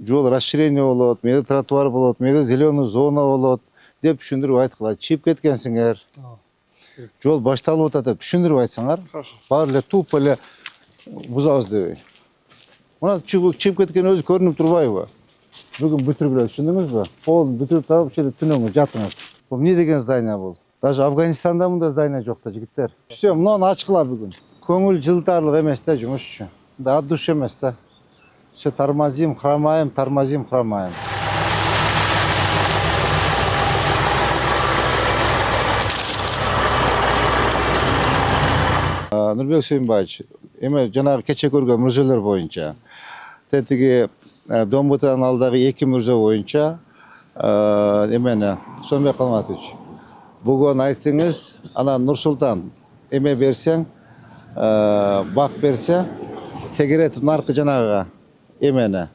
жол расширение болот, мээде тротуар болот, мээде зеленый зона болот деп түшүндүрүп айткыла. Чип кеткенсиңер. Жол башталып атат деп түшүндүрүп айтсаңар. Баары эле туп эле бузабыз дебей. Мына чип кеткен өзү көрүнүп турбайбы? Бүгүн бүтүргүлө түшүндүңүзбү? Полун бүтүрүп таап ушул түнөңү жатыңыз. Бул эмне деген здание бул? Даже Афганистанда мындай здание жок да, жигиттер. Все, мынаны ачкыла бүгүн. Көңүл жылтарлык эмес да, жумуш үчүн. Да от души эмес да. Все тормозим, хромаем, тормозим, хромаем. Нурбек Сүйүнбаевич, эме жанагы кече көргөн мүрзөлөр боюнча, тетиги Домбутанын алдагы 2 мүрзө боюнча эмени Сооронбек Калматович, бүгүн айттыңыз, анан Нурсултан эме берсең, бак берсе, тегеретип наркы жанагыга эмени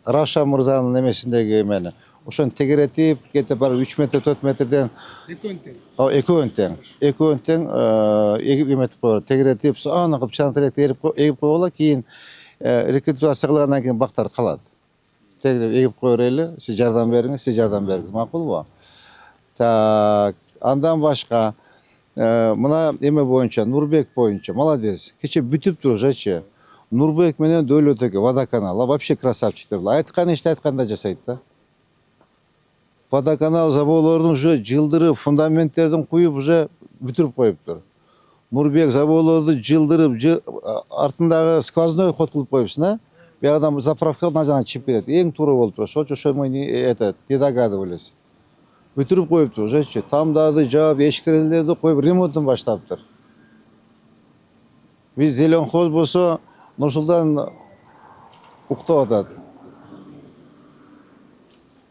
Равшан мырзанын эмесиндеги эмени ошону тегеретип кетип барып 3 метр 4 метрден экөөнү тең эгип эметип коет, тегеретип аны кылып чантыректи эгип койгула, кийин рекультивация кылгандан кийин бактар калат. Тегереп эгип кое берели, сиз жардам бериңиз, макулбу? Так, андан башка мына эме боюнча, Нурбек боюнча молодец. Кече бүтүп турушачы. Нурбек менен Дөөлөтөкө водоканал вообще красавчиктер. Айткан ишти айтканда жасайт да. Водоканал заборлордун уже жылдырып, фундаменттердин куюп уже бүтүрүп коюптур. Нурбек заборлорду жылдырып, артындагы сквозной ход кылып коюпсуң, а? Биягыдан заправка нажана чип кетет. Эң туура болуп турат. Ошо мы не догадывались. Бүтүрүп коюптур ужечи. Тамдарды жаап, эшик терезелерди коюп ремонтун баштаптыр. Биз Зеленхоз болсо Нурсултан уктап атат.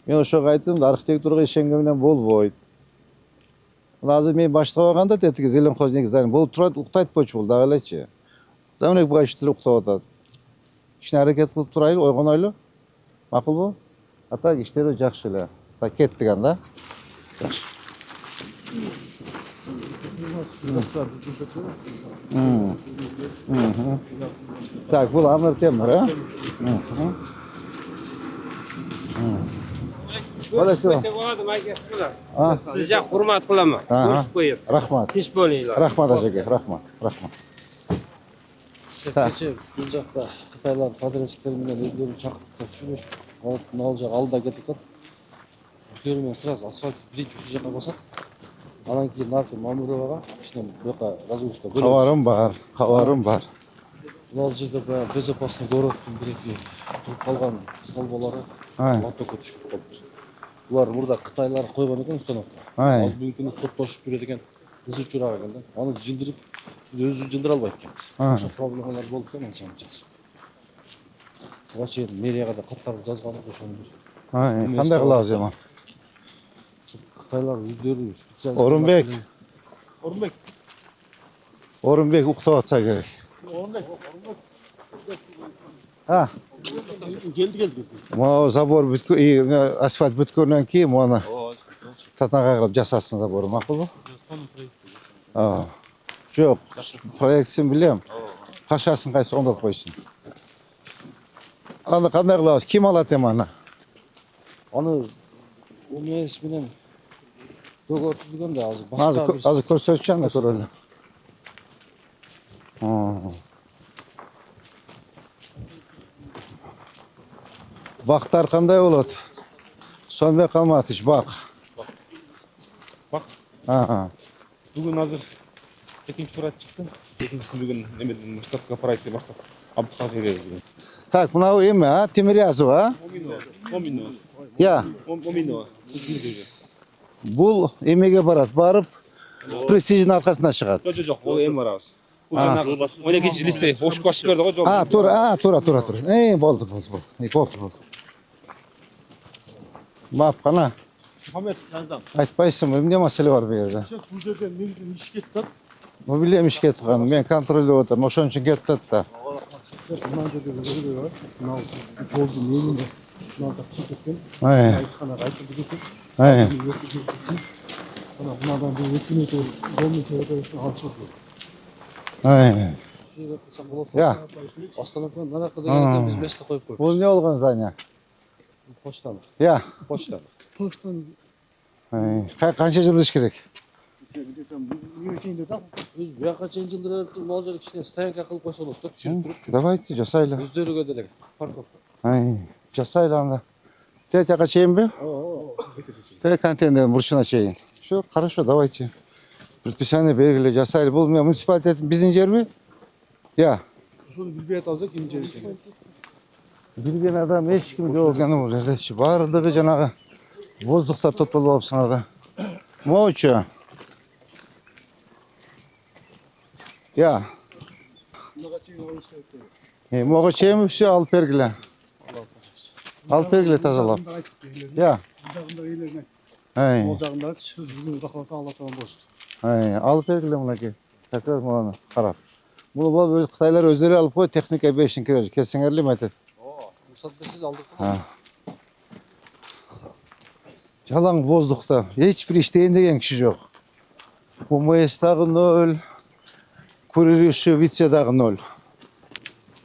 Мен ошого айттым, архитектурага ишенген менен болбойт. Азыр мен баштап алганда тетиги Зеленхоз негизден болуп турат, уктайт болчу бул дагы элечи. Давнек буга уктап атат. Кичине аракет кылып турайлы, ойгонойлу. Макулбу? А так иштери жакшы эле. Так кеттик анда. Жакшы. Так, бул Амыр Темир, а? Sizga hurmat qilaman. Ko'rib qo'yib. Rahmat. Tinch bo'linglar. Rahmat aka, rahmat. Kecha bu жақта Қытайлар подрядчиктер менен өздөрү чакырып келишип, ал жак алда кетип атат. Өздөрү сразу асфальт биринчи ушул жака басат. Анан кийин наркы Мамуровага кичине буяка разгрузка бөлөбүз. Кабарым бар. Ал жерде баягы безопасный городтун бир-эки туруп калган столболору лотокко түшүп калды. Булар мурда Кытайлар койгон экен установка. Ал бүгүнкү күнү соттошуп жүрөт экен. Кызы учурага экен да. Аны жылдырып biz özü cıldır albayık ekemiz. Şu problemler bolup hemen çamacağız. O şey meriyaga da katlarıp жазганды ошону. Кандай кылабыз эми? Кытайлар өздөрү специалист. Орунбек уктап атса керек. Келди. Могу забор асфальт бүткөндөн кийин муну татанга кылып жасасын забору, макулбу? Жок, проектсин билем. Кашасын кайсы оңдоп койсун. Аны кандай кылабыз? Ким алат эми аны? Аны умес менен договор түзүлгөн да азыр. Азыр көрсөтчү анда көрөлү. Бактар кандай болот? Сооронбек Калматович, бак. Бак? Бүгүн азыр экинчи турат чыкты. Экинчиси бүгүн эмеден штабка проектти баштап абдыкалып беребиз деген. Так, мынау эме, а? Тимирязов, а? Моминова. Я. Моминова. Бул эмеге барат, барып престиждин аркасында чыгат. Жок, бул эми барабыз. Бул жанагы 12-чи лицей ошко башып берди го жол. Тура. Болду. Мап кана. Мухаммед Назам. Айтпайсыңбы, эмне маселе бар бу жерде? Бул жерде негизинен иш кетип атат. Бу билем иш кетип калган, мен контролдоп атам, ошон үчүн кетип атат да. Мына жерде көргөй бар. Мына жолдун менинде мынада чыгып кеткен. Айтканага айтып кеткен. Мына мынадан бир өтүнүп жолдун чыгып алып чыгып. жерге қылсақ болады. Я. Остановкадан нараққа дегенде біз место қойып қойып. Бұл не болған здание? Почтаны. Я. Почтаны. Қанша жыл іш керек? Өз бұяққа чейін жылдыр ол жерге кішкене стоянка қылып қойса болады. Түсіріп тұрып. Давайте жасайлы. Өздері көтерек. Парковка. Жасайлы анда. Тетяға чейін бе? Те контейнер бұрышына чейін. Все, хорошо, давайте. Предписание белгілі жасайлы. Бұл муниципалитеттің біздің жер ме? Я. Şunu bilbiyet alacak kim içerisine. Bilgen adam ешкім жоқ екен бұл жерде. Барлығы жаңағы воздухтар топталып алып сыңарда. Моучо. Я. Моға чейін все алып бергілі. Алып бергілі тазалап. Я. Ол жағында бүгін бақыласа алатауын бошты. Алып бергілі мұнаке. Как-раз мұны қарап. Бұл өз Қытайлар өздері алып қой, техника бешін керек. Кесіңерлі мәтет. Рұқсат берсе де алдық қой. Жалаң воздухта. Ешбір іштейін деген кіші жоқ. УМС-дағы 0, курируші вице-дағы 0.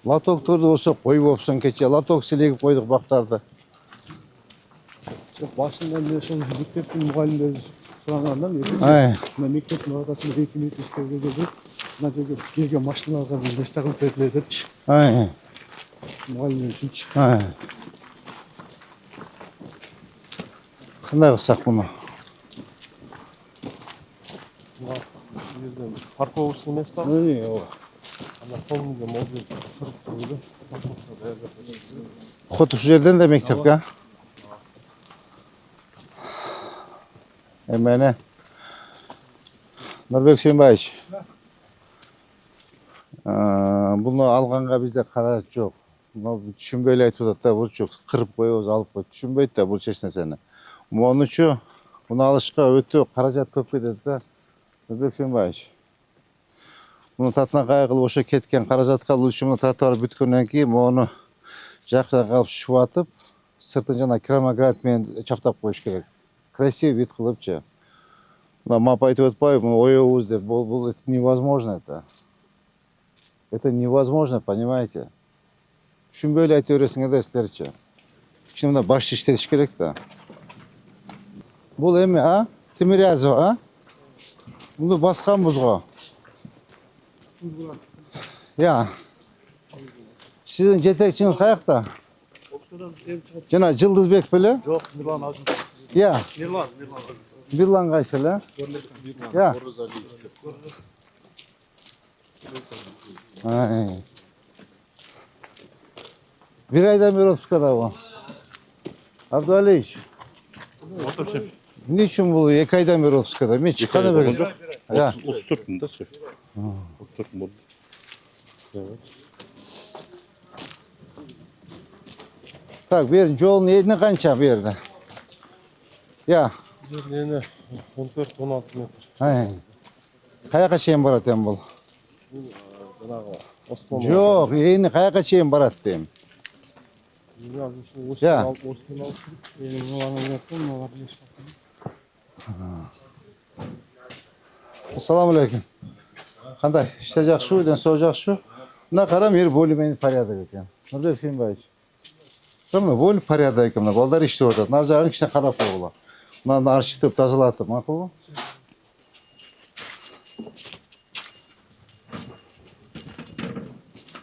Латоктарды осы қойып опсын кече. Латок селегіп қойдық бақтарды. Başında ne şu mekteптің мұғалімдері сұрағанда мына мектептің ортасында 2 метр ішкерге келдік. Мына жерге келген машиналарға место қылып беріледі депші. Мұғалімдер үшінші. Қандай қылсақ бұны? Парковочный место. Ана полныйға молды қырып қойды. Хотып жерден де мектепке? Мені Нұрбек Сүйінбайыш. Бұны алғанға бізде қаражат жоқ. Түшінбейлі айтып отыр, бұл жоқ. Қырып қойып, алып қойып. Түшінбейді де бұл шешіне сені. Оны үшін, бұны алышқа өте қаражат көп кетеді. Нұрбек Сүйінбайыш. Бұны татына қайғылы оша кеткен қаражатқа үшін тротуар бүткеннен кейін оны жақына қалып шуатып, сыртын жана керамоградмен чаптап қойыш керек. Красивый вид қылыпчы. Мапа айтып отпай, ой-оуыз деп, бұл это невозможно это. Это невозможно, понимаете? Түшінбейлі айтып өресіңе де істерчі. Кішіне мына башты іштетіш керек та. Бұл әме, а? Тимирязов, а? Бұны басқан бұзға. Я. Сіздің жетекчіңіз қаяқта? Жана Жылдызбек білі? Жоқ, Милан Ажын. Я. Милан. Бирлан қайсыл, а? Я. Bir aydan beri otuzkada bu. Abdüaliç. Niçin bu 2 aydan beri otuzkada? Men çıkanı böyle. Ya. 34 bin de sür. 34 bin oldu. Evet. Tak bir yolun yerine kança bir yerde. Ya. Yerine 14-16 метр. Kayağa çeyim barat hem bol. Жаңағы Osman. Yok, yeni kayağa çeyim barat diyeyim. Ya. Assalamu alaikum. Qanday? İşler жақсы үйден соқ жақсы. Мына қарам ер бөлімені порядок екен. Нұрбек Сүйінбайыш. Мына бөлім порядок екен. Мына балдар іштеп отырады. Нар жағын кішкене қарап қойғыла. Мынаны аршытып, тазалатып, мақұл ба?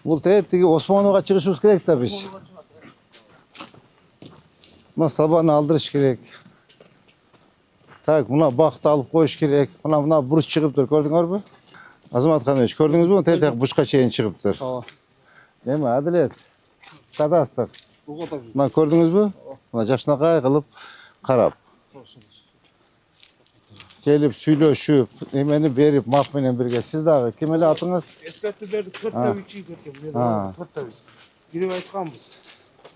Бұл тіге Османовға шығышымыз керек та біз. Мына сабаны алдырыш керек. Так, мына бақты алып қойыш керек. Мына бұрыш шығып тұр, көрдіңіз бе? Азамат Қанович, көрдіңіз бе? Тәтек бұрышқа шейін шығып тұр. Деме, әділет, кадастр. Мына көрдіңіз бе? Мына жақшына қайғылып, қарап. Келіп, сөйлешіп, емені беріп, мақменен бірге. Сіз дағы, кемелі атыңыз? Ескертулерді 4-3-й көркен. 4-3. Келіп айтқанбыз.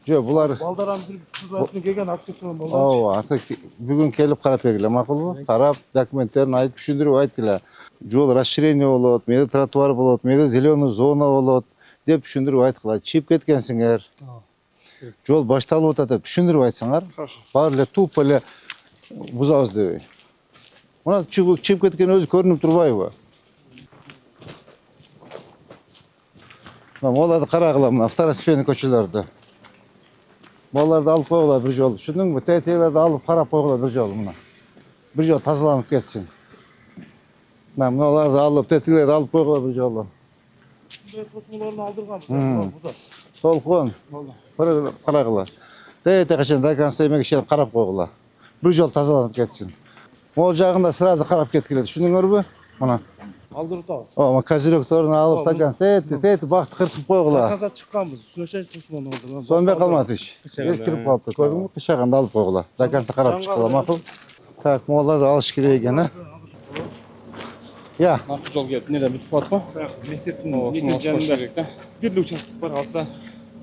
Жо, бұлар... Балдарам бір құзатыны келген акциясынан балдар. Бүгін келіп қарап бергілі, мақыл бұл? Қарап, документтерін айтып, үшіндіріп айткілі. Жол расширение болады, меді тротуар болады, меді зеленый зона болады, деп үшіндіріп айткілі. Чип кеткенсіңер. Жол башталып отады, үшіндіріп айтсыңар. Барлы тупылы бұзауыз дебей. Мұна чип кеткен өзі көрініп тұрбай ба. Оларды қарағыла мына второстепенный көчелерді. Оларды алып қойғыла бір жол. Шүндің бі, тәйтелерді алып қарап қойғыла бір жол мына. Bir жол тазаланып кетсін. Мыналарды алып, тәйтелерді алып қойғыла бір жолы. Тосмаларын алдырған. Толқын. Қарағыла. Тәйте қашан да конца емек ішен қарап қойғыла. Bir жол тазаланып кетсін. Ол жағында сразу қарап кеткеледі. Шүндің өрбі? Мына. Алдырып тағыз. О, козыректерін алып таган. Тәйте бақты қырқып қойғыла. Қаза шыққанбыз. Үстіне тосманы алдырған. Сонбай қалмады іш. Ескіріп қалыпты. Көрдің мұ? Қышағанда алып қойғыла. Да конца қарап шыққыла мақыл. Так, молларды алыш керек екен, а? Я. Нақты жол келіп, неден бүтіп қалды ма? Мектептің жанында бірлі участок бар, алса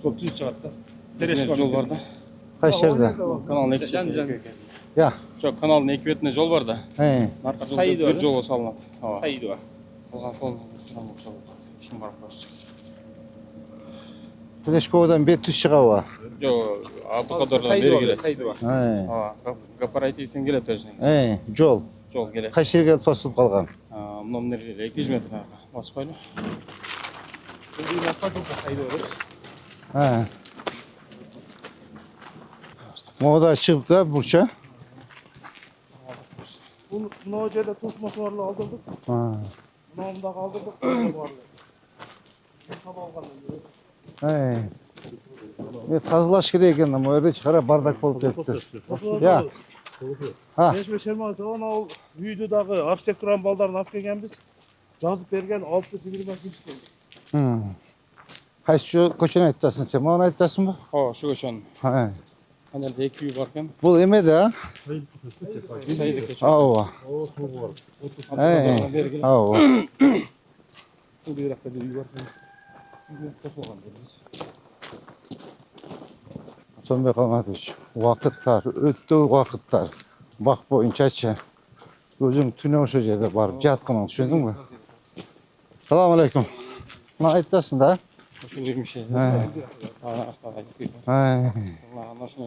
жол түзіп шығады да. Тереші жол бар да. Қайсы жерде? Каналдың екі шетінде. Я. Жоқ, каналдың екі бетінде жол бар да. Нарқа Саиды бар, бір жол салынады. Саиды бар. Оған сол ресторан болып салады. Ішін барып көрсек. Телешковадан бет түс шыға ба? Жоқ, Абдықадырдан бері келеді. Саиды бар. Кооперативтен келеді өзінен. Жол. Жол келеді. Қайсы жерге тосылып қалған? Мынау нерге 200 метр басып қойлы. Бұл асфальт жолда Саиды бар. Моғда шығып да бұрша? Мынау жерде тосмасыларды алдырдық. Мынауындағы алдырдық. Тазалаш керек екен, бұл жерде шығара бардак болып кетті. Я. Ешме Шерман Жауан ауыл үйдідағы архитектуран балдарын алып келгенбіз. Жазып берген 620 болды. Қайсы көшені айтасың сен? Маған айтасың ба? Шу көшен. Анерде 2 үй бар екен. Бұл еме да? Саиды көшен. Ауа. Ауа. Бұл бейрақта бір үй бар екен. Сонбай қалмады үш. Уақыттар, өтті уақыттар. Бақ бойыншачы. Өзің түні ошы жерде барып жатқының, түсіндің бі? Салам алейкум. Мына айтасың да? Ошол үймеше.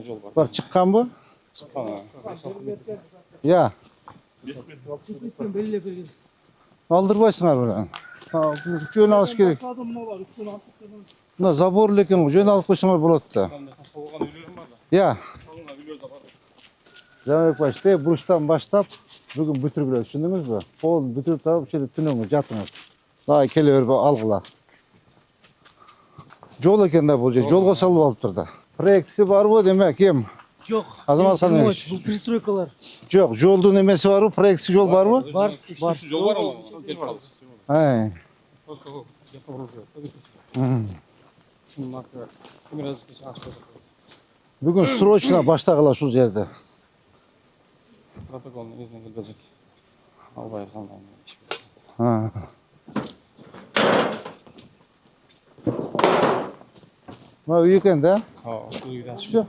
Жол бар. Бар шыққан бі? Я. Алдырбайсыңар бірін. Жөн алыш керек. Мына забор екен, жөн алып қойсыңар болады да. Я. Заманбек баш, бұрыштан баштап, бүгін бүтіргілер, түсіндіңіз бі? Қолын бүтіріп тауып, шеді түніңіз жатыңыз. Дай келе өрбі алғыла. Жол екен да бұл жер, жолға салып алып тұрды. Проектісі бар бұл демек, кем? Жоқ. Азамат Қанымович. Бұл пристройкалар. Жоқ, жолдың немесі бар бұл, проектісі жол бар бұл? Бар. Жол бар ол. Бүгін срочно баштағыла шу жерді. Протоколын өзінен келбедік. Албайып сандан. Мына үй екен да? Сол үйді ашып.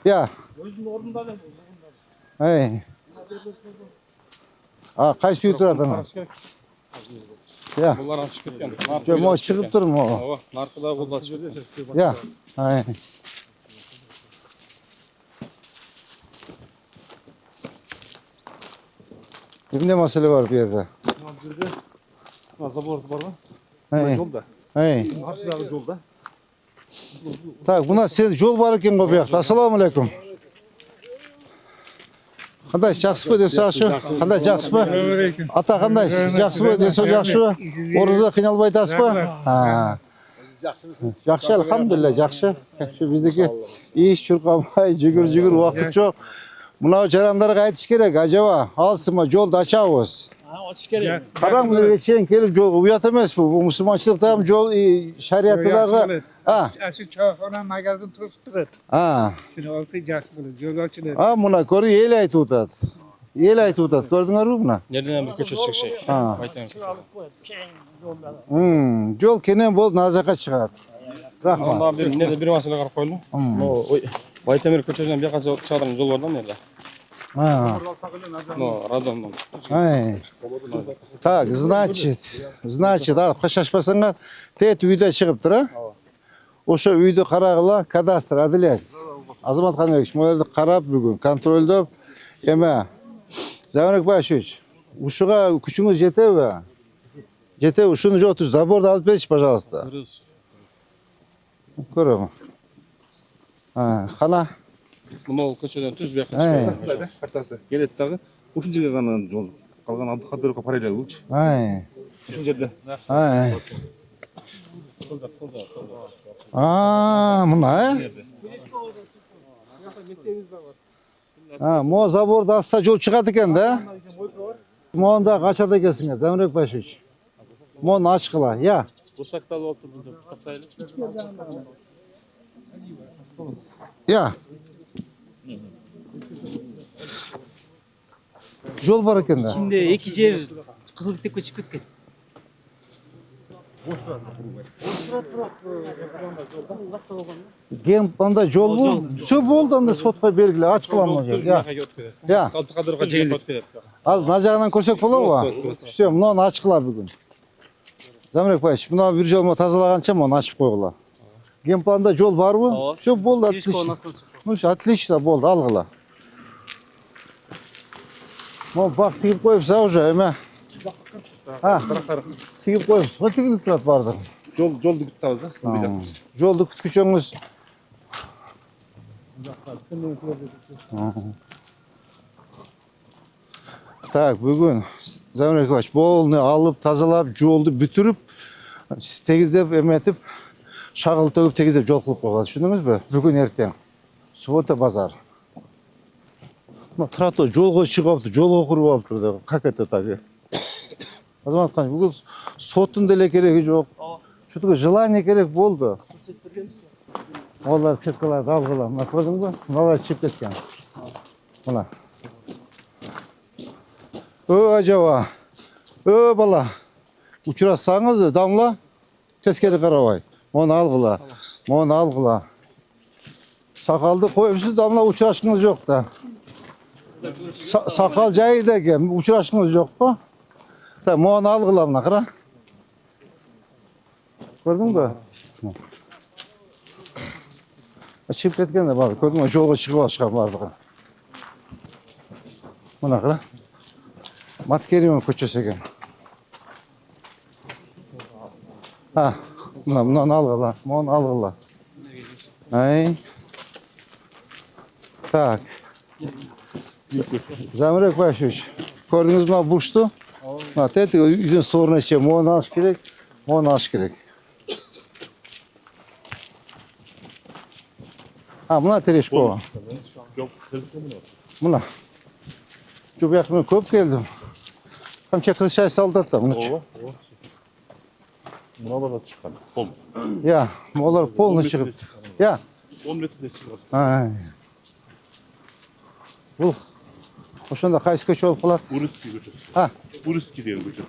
Я. Қайсы үй тұратың? Я. Бұлар ашып кеткен. Жоқ, мұ шығып тұр мұ? Нарқыда бұл ашып кеткен. Я. Не мәселе бар бұл жерде? Забор бар ма? Жолда. Артыдағы жолда. Так, бұна сен жол бар екен ғой бұяқта. Ассаламу алейкум. Қандай, жақсы ба десе ашу? Қандай, жақсы ба? Ата қандай, жақсы ба десе жақсы ба? Орызда қиналбай тас ба? Жақсы, алхамдулилля, жақсы. Біздеке еш жүрқамай, жүгір, уақыт жоқ. Мынау жарандарға айтыш керек, ажаба, алсыма жолды ашауыз. Қараң мұнерге шейін келіп жолға ұят емес бұл. Бұл мұсылманшылықтағы жол шариаттыдағы. Aşı çok ona magazin tuttuğu. Şimdi olsa yaxşı olur. Yol açılır. Мұна көрі ел айтып ұтады. Ел айтып ұтады. Көрдіңер бі мұна? Nereden bir köşe çıkacak? Жол кенен болып назақа шығады. Рахмат. Nerede bir mesele qarab qo'ydim. Baytemir ko'chasidan bir qancha chiqadigan yo'l bor-da nerda? Radondan. Так, значит, қашашпасаңар, тет үйде шығып тұр, Ошо үйді қарағыла кадастр, әділет. Азамат Қанбекович, мұларды қарап бүгін, контрольдеп, еме, Заманбек Башевич, ушыға күшіңіз жете бе? Жете ушуну жок, заборду алып бериши, пожалуйста. Көрөм. Кана. Мынау көчөдөн түз бияка чыкпайсың да, картасы. Келет дагы. Ушул жерге гана жол. Калган Абдыкадыровго параллель болчу. Ушул жерде. Мына, мо заборду асса жол чыгат экен да. Монда качарда экенсиңер, Замирбек Башевич. Мону ачкыла, я. Бурсакталып алып турдум деп тактайлы. Я. Жол бар экен да. İçinde iki yer Kızılbit'e çıkıp ketken. Гемпанда жол бул. Все болду, анда сотко бергиле, ачкыламын жер. Я. Абдыкадыровго жегилип кетет. Азыр мына жагынан көрсөк болобу? Все, мунуну ачкыла бүгүн. Замирбек Башевич, мына бир жолмо тазалаганча муну ачып койгула. Гемпланда жол барбы? Все болду, отлично. Ну, отлично болду, алгыла. Мо бак тигип коюпса уже эме. Тигип коюпсуз го, тигилип турат баардыгы. Жолду күтүп да. Жолду күткүчөңүз. Так, бүгүн Замирбек Башевич болну алып, тазалап, жолду бүтүрүп, тегиздеп эметип, шагыл төгүп тегиздеп жол кылып койгон. Түшүндүңүзбү? Бүгүн эртең. Суббота базар. Трато жолго чыгып алыптыр, жолго куруп алыптыр деп. Как это так? Азаматкан, бүгүн соттун деле кереги жок. Чүтүгө желание керек болду. Олар сеткаларды алгыла. Мына көрдүңбү? Мыналар чип кеткен. Мына. Ажаба. Бала. Учурасаңыз, дамла. Тескери карабай. Мону алгыла. Мону алгыла. Сакалды коюпсуз, дамла учурашыңыз жок да. Сакал жайда экен, учурашыңыз жокпу? Да, мону алгыла мына кара. Көрдүңбү? Чип кеткен да бак, көрдүңбү? Жолго чыгып алышкан бардыгы. Мына кара. Маткеримов көчөсү экен. Мына алгыла, мону алгыла. Так. Замирбек Башевич, көрдүңүз мына бушту? Мына тети үйдүн сорuna че мону алыш керек, мону алыш керек. Мына терешко. Мына. Жо бияк мен көп келдим. Камча кылыш чай салдат да, мынычы. Мыналар да чыккан. Пол. Я, олар полный чыгыптыр. Я. 10 метрде чыгат. Бул ошондо кайсы көчө болуп калат? Урицкий көчөсү. Урицкий деген көчө.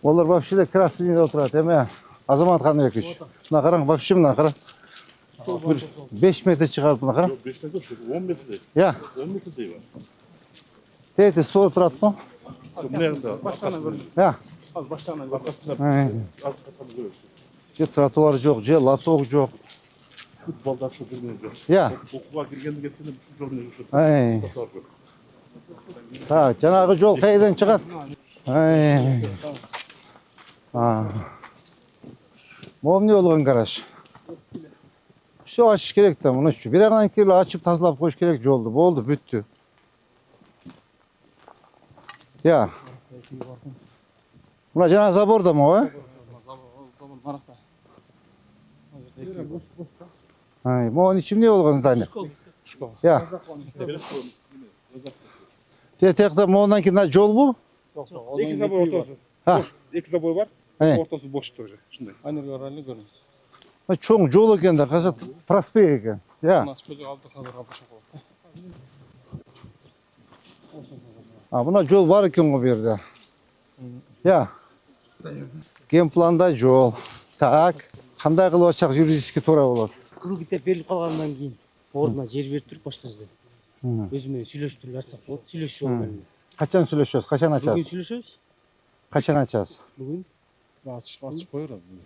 Олар вообще да красный үйдө отурат, эме Азамат Каныбекович. Мына караң, вообще мына кара. 5 метр чыгарып мына кара. 5 метр, 10 метрде. Я. 10 метрде бар. Тети сор турат го. Я. Az başlarına arkasında az kapalı görürsün. Же тротуар жок, же лоток жок. Futbolda şu durmuyor. Я. Okuğa girgенде getirdim şu жолмен жүрүшөт. Так, жанагы жол кайдан чыгат? Могу эмне болгон гараж? Все ачыш керек да, мунучу. Бирагынан кирип ачып тазалап коюш керек жолду. Болду, бүттү. Я. Мына жанагы забор да мо, Могу ичимде болгон здание. Я. Тиякта могунан кийин жолбу? Эки забор ортосу. Эки забор бар. Ортосу бош тоже. Ушундай. Айнергоральный көрүнөт. Чоң жол экен да, казак проспект экен. Я. Мына жол бар экен го бу жерде. Я. Гемпланда жол. Так, кандай кылып ачак юридически туура болот? Kızılbit'e verilip kalgandan keyin oruna yer berip туруп башка жерде. Өзү сүйлөштүрүп алсак болот. Сүйлөшүп алган. Качан сүйлөшөбүз? Качан Бүгүн ачасыз? сүйлөшөбүз. Качан ачасыз? Бүгүн Açıp koyarız bunu.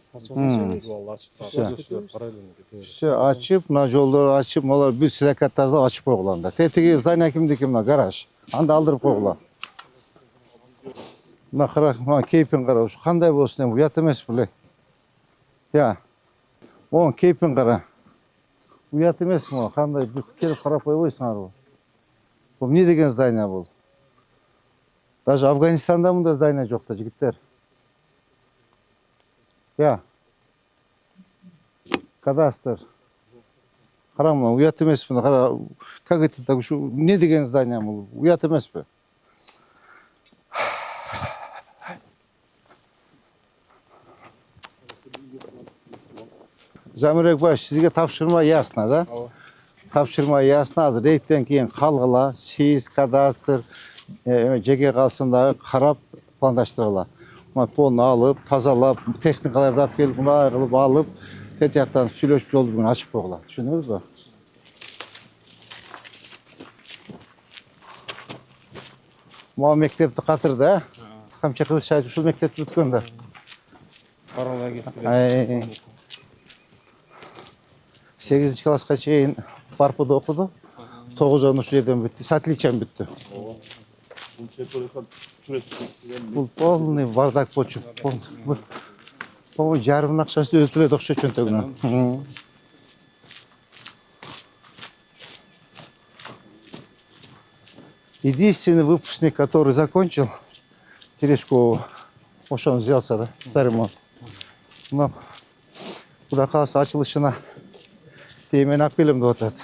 Все ачып, мына жолдорду ачып, алар бүт силакат тазалап ачып койгула анда. Тетиги здание кимдики мына гараж. Анда алдырып койгула. Mına qara, mına keypin qara. Şu qanday bolsun hem uyat emes biley. Ya. Onun keypin qara. Uyat emes mi o? Qanday bir kelip qarap qo'yboysan bu. Bu ne деген здание бұл? Даже Afganistan'da mı da здание жоқ та жігіттер. Ya. Кадастр. Қара мына ұят емес пе? Қара, как это так, шу не деген здание бұл? Ұят емес пе? Замирек баш, сізге тапшырма ясно, да? Тапшырма ясно. Азыр рейдтен кейін қалғыла, сиз, кадастр, жеке қалсындағы қарап пландаштырыла. Полын алып, тазалап, техникаларды алып келіп, мына қылып алып, тетияқтан сүйлөшүп жолды бүгін ашып қойғыла. Түсіндіңіз бе? Мына мектепті қатырды, ә? Қамча қылыш айтып, шул мектепті бүткенді. Паралға кетті. 8 классқа чейін Барпыда оқыды. 9-10 жерден бітті. С отличием бітті. Бұл полный бардак почып. По-моему, жарымын ақшасы өзі төледі оқшы чөнтегінен. Единственный выпускник, который закончил Терешкову, он взялся, да, за ремонт. Но куда қаласы açılışına темен алып келем деп отады.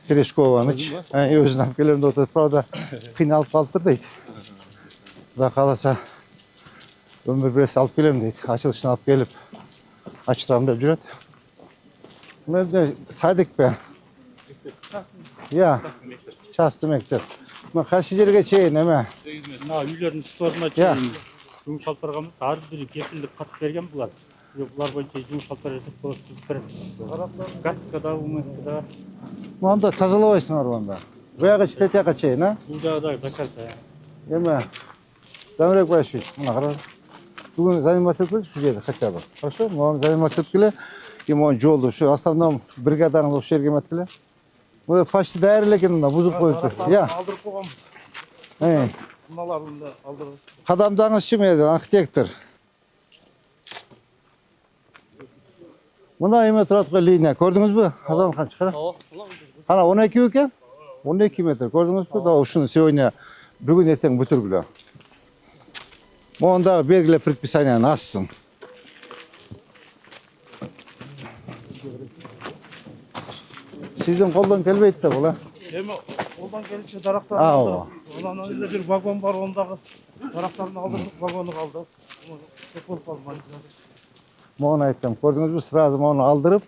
Терешкованы өзін алып келем деп отады. Правда, қиналып қалып тұр дейді. Куда қаласа өмір біресе алып келем дейді. Açılışына алып келіп, açtырамын деп жүреді. Мына садик пе? Я, частный мектеп. Мына қайсы жерге чейін, эме? Мына үйлердің сторына чейін жұмыс алып тұрғанбыз. Әрбір кепілдік хат берген бұлар. Бұлар бойынша жұмыс алып бересек болады, түзіп береді. Газкада, УМСКада. Мында тазалабайсыңар онда. Бұяға тетияға чейін, а? Бұл жағдай до конца. Эме, Замирек Байшевич, мына қара. Бүгін заниматься еткілі, şu жерде, хотя бы. Хорошо? Маған заниматься еткілі. И маған жолды, şu основном бригадаңыз осы жерге еткілі. Бұл почти дәрілі екен, бұзып қойып тұр. Я. Алдырып қойғанбыз. Мыналарын да алдырып. Қадамдаңыз шым еді, архитектор. Мына еме тұратқа линия, көрдіңіз бі? Азан қан шықыра? Қана 12 екен? 12 метр, көрдіңіз бі? Да, ұшыны сегодня бүгін ертең бүтіргілі. Ондағы бергілі предписанияны ассың. Сіздің қолдан келбейді бұл, а? Эми қолдан келінше дарақтарын алды. Онан önünde bir vagon var, onдағы дарақтарын алдырдық, вагоны қалды. Көп қалмайды. Маған айттым, көрдіңіз бі? Сразу маған алдырып.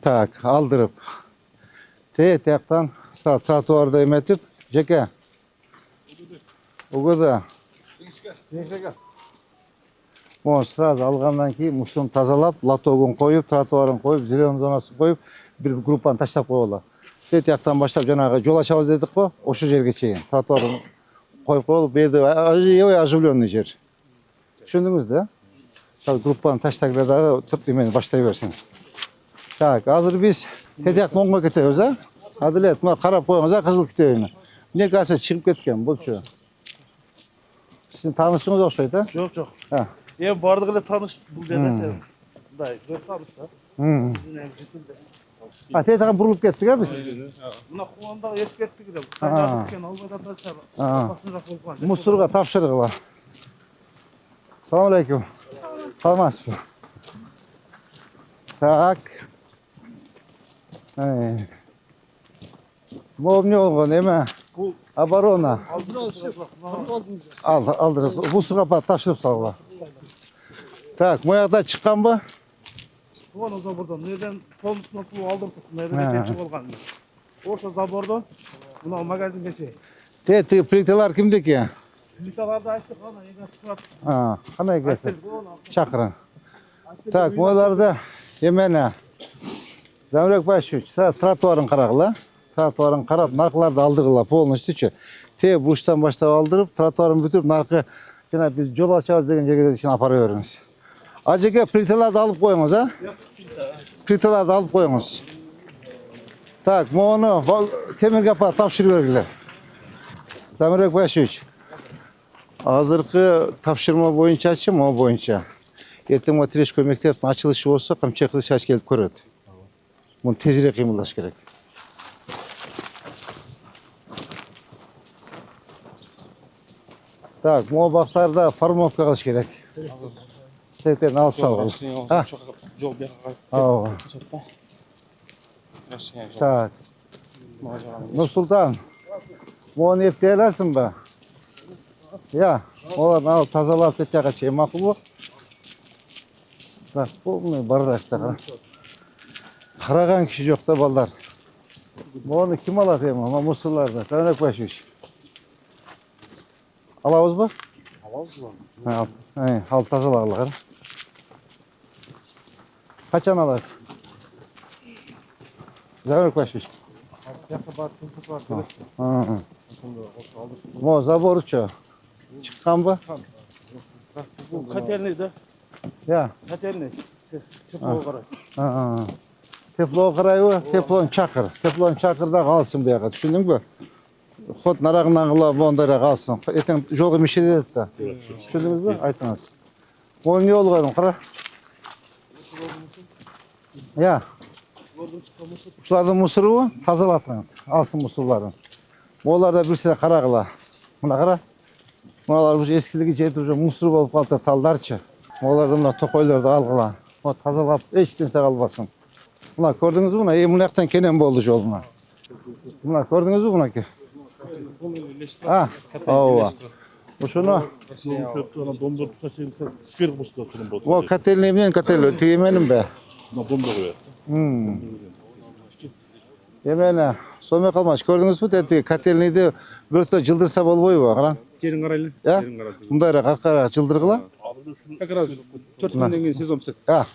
Так, алдырып. Тияқтан сразу тротуарды еметіп, жеке. Угода. Маған сразу алғаннан кейін мұшын тазалап, лотогын қойып, тротуарын қойып, зеленый зонасын қойып, bir группаны таштап қойылы. Тияқтан баштап жаңағы жол ашабыз дедік қой, осы жерге чейін. Тротуарын қойып қойылып, беді оживленный жер. Түсіндіңіз, да? Группаны таштағыдағы тұрт емені баштай берсін. Так, азыр біз тияқтан оңға кетеміз, а? Аділет, қарап қойыңыз, а, қызыл кетемені. Мне кажется, шығып кеткен, бұл що? Sizin tanışınız okşaydı, ha? Жоқ, жоқ. Ha. Бардығы эле таныш бұл жерде. Мындай көрсамыз да. Ha, teytağın burulup kettik ha biz? Мына қуғандағы ескерттік де. Қайда кеткен албадан ташар. Musurga tapşırığı var. Selamun aleyküm. Salmaz mı? Tak. Bu ne oldu değil mi? Abarona. Aldırıp. Bu su kapağı tapşırıp sağla. Tak, bu yakta çıkan mı? Оны забордан, неден полностью суу алдырдық, неден кетчі болған. Орта забордан, мына магазинге шей. Te pliteler kimdeki? Плиталарды açtık, ana egen sıfırat. Qanday gelsin? Çakırın. Tak, boylarda yemene. Zamrek Başuç, trotuarın qaraqla. Trotuarın qarab, narqılarda aldırıla, polностью. Te bu uçtan başta aldırıp, trotuarın bütürüp, narqı, jana biz yol açabız degen жерге için apara veriniz. Acıke plitelerdi alıp koyunuz, ha? Plitelerdi alıp koyunuz. Tak, onu temir kapağı tapşırı vergiler. Zamrek Başuç. Азыркы тапшырма боюнчачы, могу боюнча. Эртең Матрешко мектептин ачылышы болсо, Камча Кылычбаев келип көрөт. Муну тезирээк кыймылдаш керек. Так, могу бактарда формовка кылыш керек. Тетен алып салгыл. Жол бияка Ооба. Так. Нурсултан, могуну эптей аласыңбы? Я, оларды алып тазалап кетияка чейин макулбу? Так, полный бардакта кара. Караган киши жок да балдар. Могуну ким алат эми? Мусурларды. Таанак Башевич. Алабызбы? Алабыз. Ал тазалагыла кара. Качан аласыз? Таанак Башевич. Мо заборчу чыкканбы? Бул котельный да. Я. Котельный. Теплоға қарай. Теплоға қарайбы? Теплоны чакыр. Теплоны чакырда калсын бияка. Түшүндүңбү? Ход нарагынан кыла мондайра калсын. Эртең жолго мишедет да. Түшүндүңүзбү? Айтыңыз. Могу эмне болгон? Кара. Я. Ушулардын мусуру тазалатыңыз. Алсын мусурларын. Оларда бир сыра карагыла. Мына кара. Мыналар уже эскилиги жетип уже мусор болуп калды талдарчы. Оларды мына токойлорду алгыла. О тазалап эч нерсе калбасын. Мына көрдүңүзбү? Мына мына жактан кенен болду жол мына. Мына көрдүңүзбү мынакей? Ооба. Ушуну О котельный менен котельный тиги мененби? Эмени Сомой Калмач көрдүңүзбү? Тетиги котельныйды бирөтө жылдырса болбойбу? Караң. Жерин карайлы. Мындайра каркара жылдыргыла. Как раз 4 күндөн кийин сезон бүтөт. 4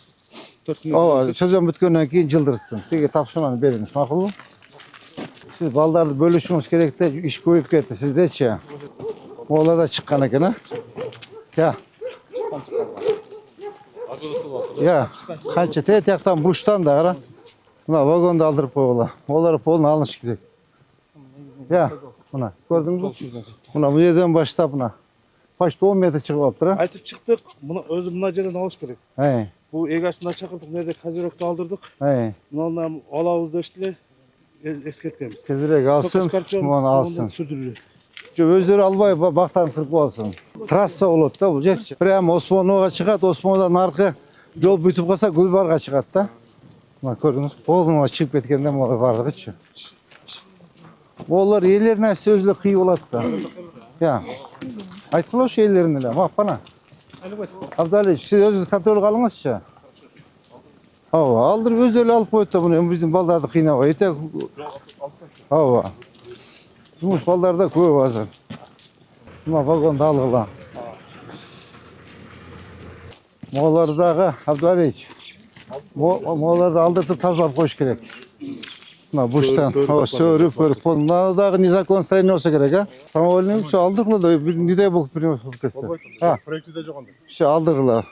күн. Ооба, сезон бүткөндөн кийин жылдырсын. Тиги тапшырманы бериңиз, макулбу? Сиз балдарды бөлүшүңүз керек да, иш көбөйүп кетти сиздечи. Могулар да чыккан экен, а? Я. Я, канча тияктан буштан да кара. Мына вагонду алдырып койгула. Олар полный алыныш керек. Я, мына көрдүңүзбү? Мына бу жерден баштап мына почти 10 метр чыгып алыптыр, а? Айтып чыктык. Мына өзү мына жерден алыш керек. Бул эгасына чакырдык, мына жерде козырёкту алдырдык. Мындан алабыз дештилер. Эскерткенбиз. Тезирээк алсын, муну алсын. Өздөрү албай бактарын кырып алсын. Трасса болот да бул жерчи. Прямо Осмоновго чыгат, Осмоновдон аркы жол бүтүп калса Гүлбарга чыгат да. Мына көрдүңүз, полный чыгып кеткенде могу бардыгычы. Олар элер нерсе өзү эле кыйып алат да. Я. Айткыла ошо элерин эле, маппана. Абдалич, сиз өзүңүз контролго алыңызчы. Ооба, алдырып өзү эле алып коет да буну, биздин балдарды кыйнабай. Ооба. Жумуш балдарда көп азыр. Мына вагонду алгыла. Моголарды дагы Абдалич. Моголарды алдыртып тазалап коюш керек. Мына буштан сөрүп көрүп, мына дагы незаконный строение болсо керек, а? Самовольный все алдыргыла да, не дай бог принес кетсе. Проектиде жок анда. Все алдыргыла.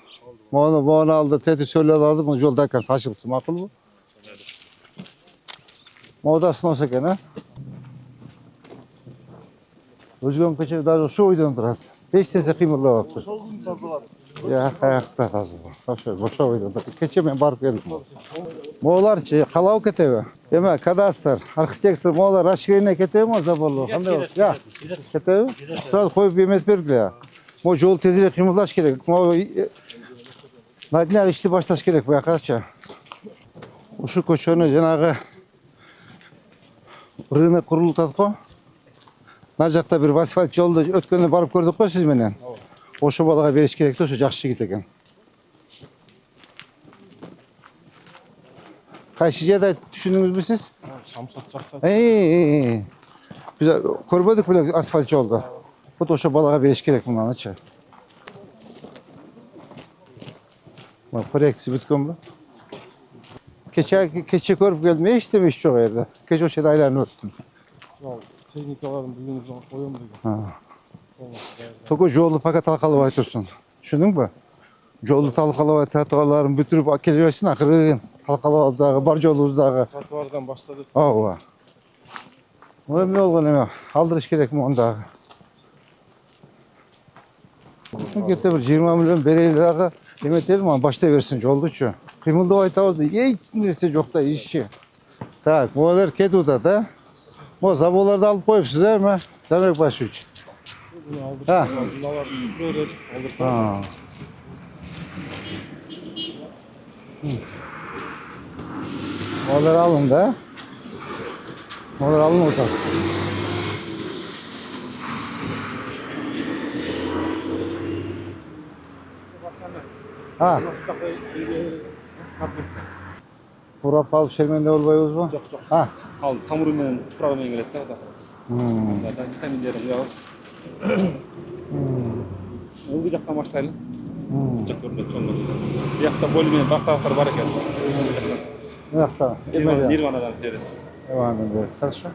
Мону алды, тети сөйлөп алды, мына жол дакас ачылсын, макулбу? Мода снос экен, а? Өзгөн кече даже ошо ойдон турат. Эч нерсе кыймылдабапты. Я аякта тазалап. Ошо ойдон турат. Кече мен барып келдим. Мооларчы калабы кетеби? Эме кадастр, архитектор моолар расширение кетеби заболу? Кандай болот? Я. Кетеби? Сразу коюп эмет бергиле. Мо жол тезирээк кыймылдаш керек. Мо на днях ишти башташ керек буякачы. Ушу көчөнү жанагы рынок курулуп атат го. Мына жакта бир асфальт жолду өткөндө барып көрдүк го сиз менен. Ошо балага бериш керек да, ошо жакшы жигит экен. Кайсы жерде түшүндүңүзбү сиз? Самсат жакта. Биз көрбөдүк беле асфальт жолду. Вот ошо балага бериш керек мынанычы. Мына проектisi бүткөнбү? Кече көрүп келдим, эчтеме иш жок жерде. Кече ошо жерде айланып өттүм. Техникаларын бүгүн уже коём деген. Только жолду пока талкалабай турсун. Түшүндүңбү? Жолду талкалабай тротуарларын бүтүрүп келе берсин, акырын талкалап дагы бар жолубуздагы. Тротуардан баштады. Ооба. Эмне болгон эме? Алдырыш керек муну дагы. Кете бір 20 миллион берейлі дағы еметелі ма баштай берсін жолдычу. Қимылдап айтабыз да ей нәрсе жоқ та ишчи. Так, олар кетіп атат, а? Мо заболарды алып қойыпсыз, а, ма? Замирек Башевич. Ha. Ha. Onlar alın da. Onlar alın orada. Ha. Burap alıp şermende olbayız mı? Жоқ, жоқ. Ha. Ал тамырымен, туфрагымен келеді да, құдай қаласа. Витаминдерін құямыз. Ол жаққа баштайлы. Жаққа көрінеді, чоңға жүреді. Bu жақта более-менее бақталықтар бар екен. Bu yakta. Нирванадан береді. Нирванадан бeri. Хорошо.